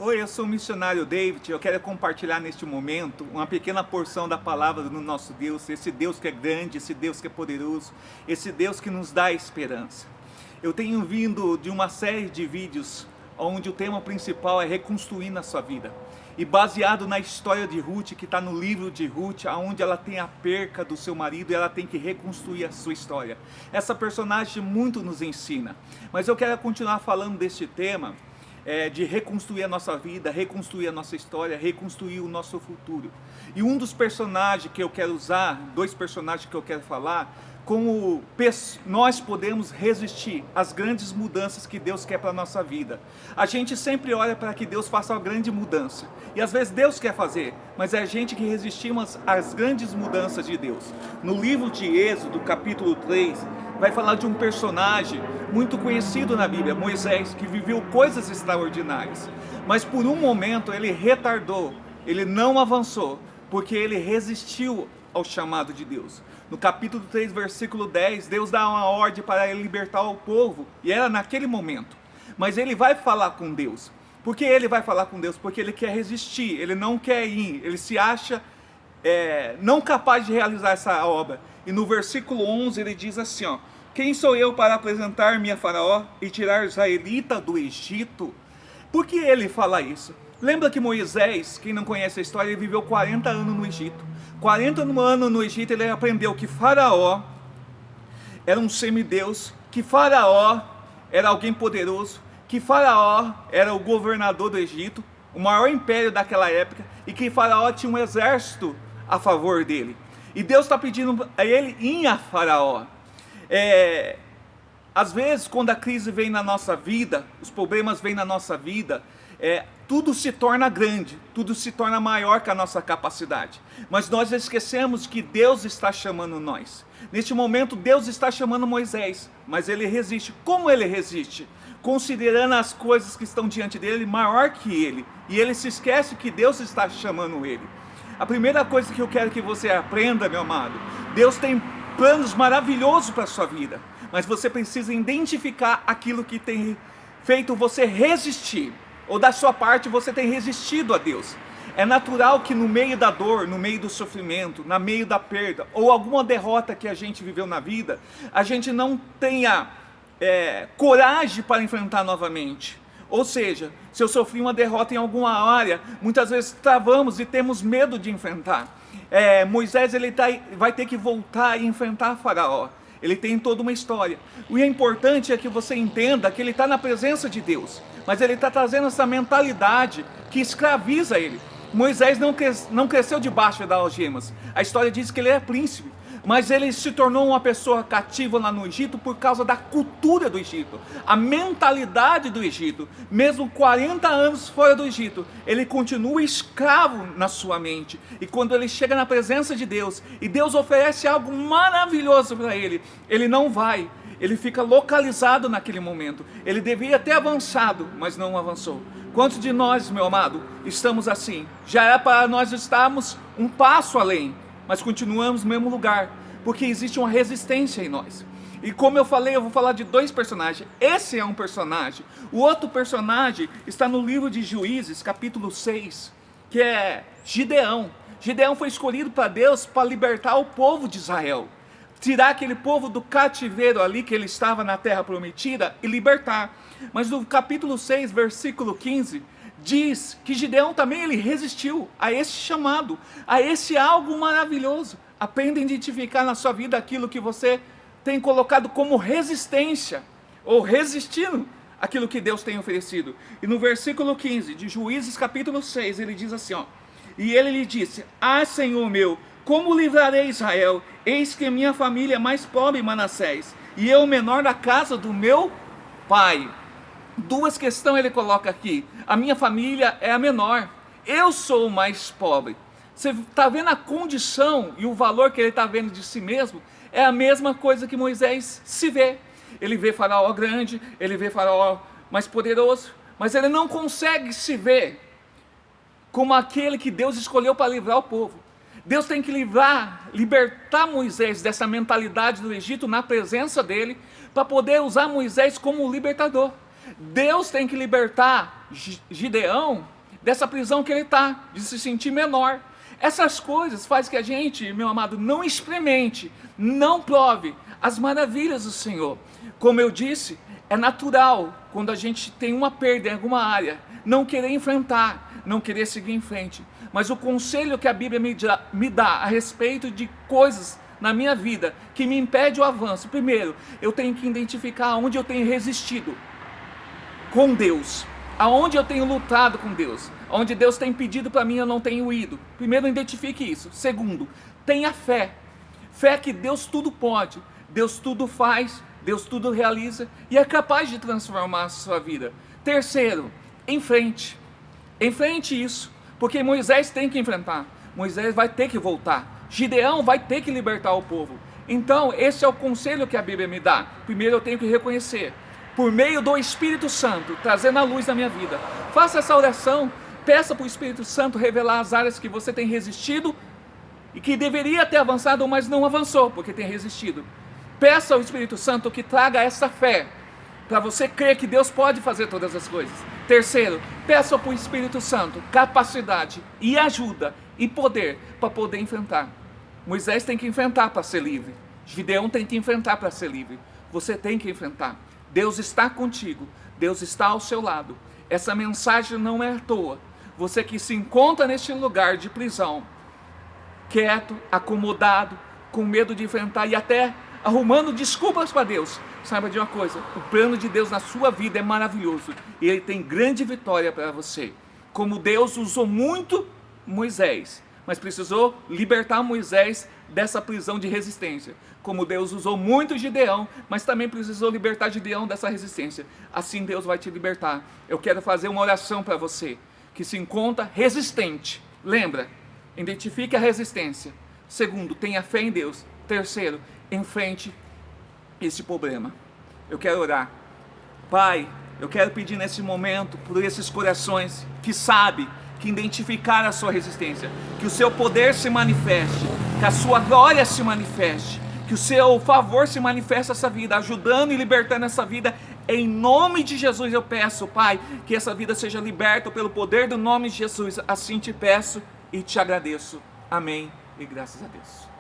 Oi, eu sou o missionário David. Eu quero compartilhar neste momento uma pequena porção da palavra do nosso Deus, esse Deus que é grande, esse Deus que é poderoso, esse Deus que nos dá esperança. Eu tenho vindo de uma série de vídeos onde o tema principal é reconstruindo a sua vida. E baseado na história de Ruth, que está no livro de Ruth, onde ela tem a perca do seu marido e ela tem que reconstruir a sua história. Essa personagem muito nos ensina. Mas eu quero continuar falando deste tema, de reconstruir a nossa vida, reconstruir a nossa história, reconstruir o nosso futuro. E um dos personagens que eu quero usar, dois personagens que eu quero falar, como nós podemos resistir às grandes mudanças que Deus quer para a nossa vida. A gente sempre olha para que Deus faça uma grande mudança, e às vezes Deus quer fazer, mas é a gente que resistimos às grandes mudanças de Deus. No livro de Êxodo, capítulo 3, vai falar de um personagem muito conhecido na Bíblia, Moisés, que viveu coisas extraordinárias, mas por um momento ele retardou, ele não avançou, porque ele resistiu ao chamado de Deus. No capítulo 3, versículo 10, Deus dá uma ordem para ele libertar o povo, e era naquele momento. Mas ele vai falar com Deus. Por que ele vai falar com Deus? Porque ele quer resistir, ele não quer ir, ele se acha não capaz de realizar essa obra. E no versículo 11 ele diz assim, ó: quem sou eu para apresentar-me a Faraó e tirar Israelita do Egito? Por que ele fala isso? Lembra que Moisés, quem não conhece a história, ele viveu 40 anos no Egito. 40 anos no Egito ele aprendeu que Faraó era um semideus, que Faraó era alguém poderoso, que Faraó era o governador do Egito, o maior império daquela época, e que Faraó tinha um exército a favor dele. E Deus está pedindo a ele ir a Faraó. Às vezes, quando a crise vem na nossa vida, os problemas vêm na nossa vida, tudo se torna grande, tudo se torna maior que a nossa capacidade. Mas nós esquecemos que Deus está chamando nós. Neste momento, Deus está chamando Moisés, mas ele resiste. Como ele resiste? Considerando as coisas que estão diante dele maior que ele. E ele se esquece que Deus está chamando ele. A primeira coisa que eu quero que você aprenda, meu amado, Deus tem planos maravilhosos para a sua vida, mas você precisa identificar aquilo que tem feito você resistir, ou da sua parte você tem resistido a Deus. É natural que no meio da dor, no meio do sofrimento, no meio da perda, ou alguma derrota que a gente viveu na vida, a gente não tenha coragem para enfrentar novamente. Ou seja, se eu sofri uma derrota em alguma área, muitas vezes travamos e temos medo de enfrentar. Moisés vai ter que voltar e enfrentar Faraó. Ele tem toda uma história. O importante é que você entenda que ele está na presença de Deus, mas ele está trazendo essa mentalidade que escraviza ele. Moisés não cresceu debaixo das algemas. A história diz que ele é príncipe, mas ele se tornou uma pessoa cativa lá no Egito por causa da cultura do Egito, a mentalidade do Egito. Mesmo 40 anos fora do Egito, ele continua escravo na sua mente. E quando ele chega na presença de Deus, e Deus oferece algo maravilhoso para ele, ele não vai. Ele fica localizado naquele momento. Ele deveria ter avançado, mas não avançou. Quantos de nós, meu amado, estamos assim? Já era para nós estarmos um passo além, mas continuamos no mesmo lugar, porque existe uma resistência em nós. E como eu falei, eu vou falar de dois personagens. Esse é um personagem. O outro personagem está no livro de Juízes, capítulo 6, que é Gideão. Gideão foi escolhido para Deus para libertar o povo de Israel, tirar aquele povo do cativeiro ali que ele estava na terra prometida e libertar. Mas no capítulo 6, versículo 15, diz que Gideão também ele resistiu a esse chamado, a esse algo maravilhoso. Aprenda a identificar na sua vida aquilo que você tem colocado como resistência, ou resistindo àquilo que Deus tem oferecido. E no versículo 15 de Juízes capítulo 6, ele diz assim, ó: e ele lhe disse: ah, Senhor meu, como livrarei Israel? Eis que minha família é mais pobre em Manassés, e eu o menor da casa do meu pai. Duas questões ele coloca aqui. A minha família é a menor, eu sou o mais pobre. Você está vendo a condição e o valor que ele está vendo de si mesmo? É a mesma coisa que Moisés se vê. Ele vê Faraó grande, ele vê Faraó mais poderoso, mas ele não consegue se ver como aquele que Deus escolheu para livrar o povo. Deus tem que libertar Moisés dessa mentalidade do Egito na presença dele, para poder usar Moisés como libertador. Deus tem que libertar Gideão dessa prisão que ele está, de se sentir menor. Essas coisas faz que a gente, meu amado, não experimente, não prove as maravilhas do Senhor. Como eu disse, é natural, quando a gente tem uma perda em alguma área, não querer enfrentar, não querer seguir em frente. Mas o conselho que a Bíblia me dá a respeito de coisas na minha vida que me impede o avanço, primeiro, eu tenho que identificar onde eu tenho resistido com Deus, aonde eu tenho lutado com Deus, onde Deus tem pedido para mim eu não tenho ido. Primeiro, identifique isso. Segundo, tenha fé. Fé que Deus tudo pode, Deus tudo faz, Deus tudo realiza e é capaz de transformar a sua vida. Terceiro, enfrente isso, porque Moisés tem que enfrentar, Moisés vai ter que voltar, Gideão vai ter que libertar o povo. Então esse é o conselho que a Bíblia me dá. Primeiro eu tenho que reconhecer, por meio do Espírito Santo, trazendo a luz na minha vida. Faça essa oração, peça para o Espírito Santo revelar as áreas que você tem resistido e que deveria ter avançado, mas não avançou, porque tem resistido. Peça ao Espírito Santo que traga essa fé, para você crer que Deus pode fazer todas as coisas. Terceiro, peça para o Espírito Santo capacidade e ajuda e poder para poder enfrentar. Moisés tem que enfrentar para ser livre. Gideão tem que enfrentar para ser livre. Você tem que enfrentar. Deus está contigo. Deus está ao seu lado. Essa mensagem não é à toa. Você que se encontra neste lugar de prisão, quieto, acomodado, com medo de enfrentar e até arrumando desculpas para Deus, saiba de uma coisa, o plano de Deus na sua vida é maravilhoso e Ele tem grande vitória para você. Como Deus usou muito Moisés, mas precisou libertar Moisés dessa prisão de resistência. Como Deus usou muito Gideão, mas também precisou libertar Gideão dessa resistência. Assim Deus vai te libertar. Eu quero fazer uma oração para você que se encontra resistente. Lembra, identifique a resistência. Segundo, tenha fé em Deus. Terceiro, enfrente esse problema. Eu quero orar. Pai, eu quero pedir nesse momento por esses corações que sabem, que identificaram a sua resistência, que o seu poder se manifeste, que a sua glória se manifeste, que o seu favor se manifeste nessa vida, ajudando e libertando essa vida. Em nome de Jesus eu peço, Pai, que essa vida seja liberta pelo poder do nome de Jesus. Assim te peço e te agradeço. Amém e graças a Deus.